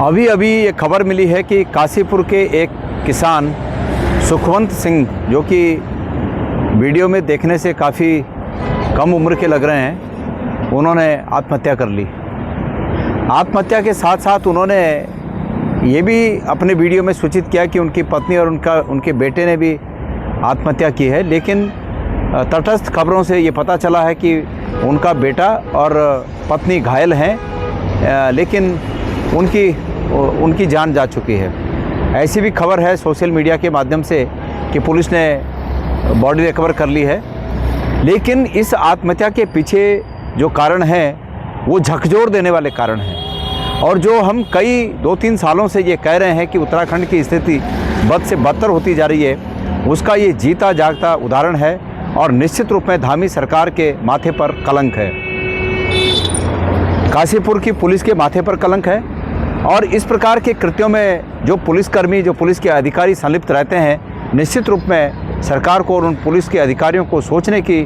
अभी अभी ये खबर मिली है कि काशीपुर के एक किसान सुखवंत सिंह, जो कि वीडियो में देखने से काफ़ी कम उम्र के लग रहे हैं, उन्होंने आत्महत्या कर ली। आत्महत्या के साथ साथ उन्होंने ये भी अपने वीडियो में सूचित किया कि उनकी पत्नी और उनके बेटे ने भी आत्महत्या की है। लेकिन तटस्थ खबरों से ये पता चला है कि उनका बेटा और पत्नी घायल हैं, लेकिन उनकी जान जा चुकी है। ऐसी भी खबर है सोशल मीडिया के माध्यम से कि पुलिस ने बॉडी रिकवर कर ली है। लेकिन इस आत्महत्या के पीछे जो कारण है वो झकझोर देने वाले कारण हैं, और जो हम कई 2-3 सालों से ये कह रहे हैं कि उत्तराखंड की स्थिति बद से बदतर होती जा रही है, उसका ये जीता जागता उदाहरण है और निश्चित रूप में धामी सरकार के माथे पर कलंक है। काशीपुर की पुलिस के माथे पर कलंक है, और इस प्रकार के कृत्यों में जो पुलिसकर्मी, जो पुलिस के अधिकारी संलिप्त रहते हैं, निश्चित रूप में सरकार को और उन पुलिस के अधिकारियों को सोचने की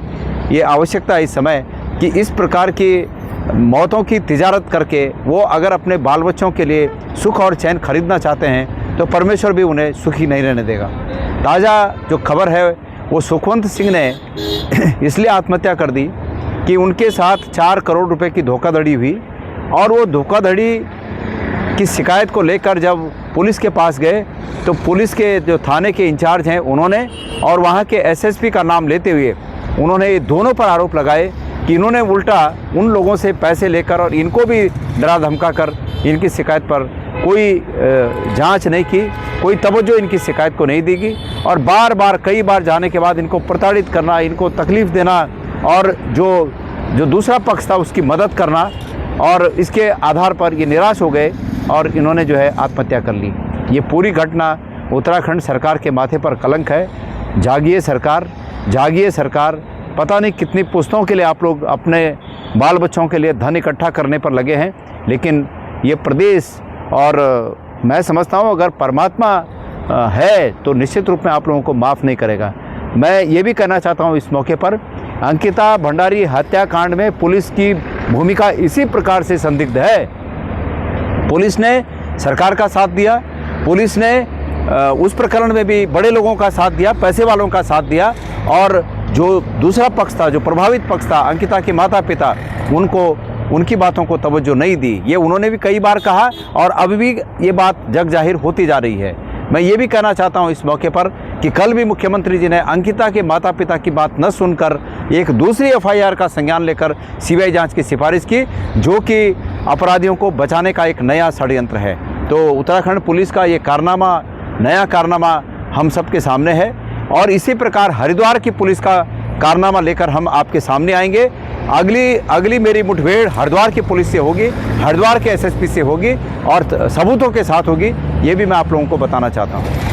ये आवश्यकता है इस समय कि इस प्रकार की मौतों की तिजारत करके वो अगर अपने बाल बच्चों के लिए सुख और चैन खरीदना चाहते हैं तो परमेश्वर भी उन्हें सुखी नहीं रहने देगा। ताज़ा जो खबर है वो सुखवंत सिंह ने इसलिए आत्महत्या कर दी कि उनके साथ 4 करोड़ रुपए की धोखाधड़ी हुई, और वो धोखाधड़ी की शिकायत को लेकर जब पुलिस के पास गए तो पुलिस के जो थाने के इंचार्ज हैं उन्होंने और वहाँ के एसएसपी का नाम लेते हुए उन्होंने ये दोनों पर आरोप लगाए कि इन्होंने उल्टा उन लोगों से पैसे लेकर और इनको भी डरा धमका कर इनकी शिकायत पर कोई जांच नहीं की, कोई तवज्जो इनकी शिकायत को नहीं देगी, और बार बार कई बार जाने के बाद इनको प्रताड़ित करना, इनको तकलीफ़ देना, और जो दूसरा पक्ष था उसकी मदद करना, और इसके आधार पर ये निराश हो गए और इन्होंने जो है आत्महत्या कर ली। ये पूरी घटना उत्तराखंड सरकार के माथे पर कलंक है। जागिए सरकार, जागिए सरकार। पता नहीं कितनी पुश्तों के लिए आप लोग अपने बाल बच्चों के लिए धन इकट्ठा करने पर लगे हैं, लेकिन ये प्रदेश, और मैं समझता हूँ अगर परमात्मा है तो निश्चित रूप में आप लोगों को माफ़ नहीं करेगा। मैं ये भी कहना चाहता हूँ इस मौके पर, अंकिता भंडारी हत्याकांड में पुलिस की भूमिका इसी प्रकार से संदिग्ध है। पुलिस ने सरकार का साथ दिया, पुलिस ने उस प्रकरण में भी बड़े लोगों का साथ दिया, पैसे वालों का साथ दिया, और जो दूसरा पक्ष था, जो प्रभावित पक्ष था, अंकिता के माता पिता, उनकी बातों को तवज्जो नहीं दी। ये उन्होंने भी कई बार कहा और अभी भी ये बात जग जाहिर होती जा रही है। मैं ये भी कहना चाहता हूँ इस मौके पर कि कल भी मुख्यमंत्री जी ने अंकिता के माता पिता की बात न सुनकर एक दूसरी एफआईआर का संज्ञान लेकर सीबीआई जांच की सिफारिश की, जो कि अपराधियों को बचाने का एक नया षड्यंत्र है। तो उत्तराखंड पुलिस का ये कारनामा, नया कारनामा हम सबके सामने है, और इसी प्रकार हरिद्वार की पुलिस का कारनामा लेकर हम आपके सामने आएंगे। अगली मेरी मुठभेड़ हरिद्वार की पुलिस से होगी, हरिद्वार के एसएसपी से होगी और सबूतों के साथ होगी। ये भी मैं आप लोगों को बताना चाहता हूँ।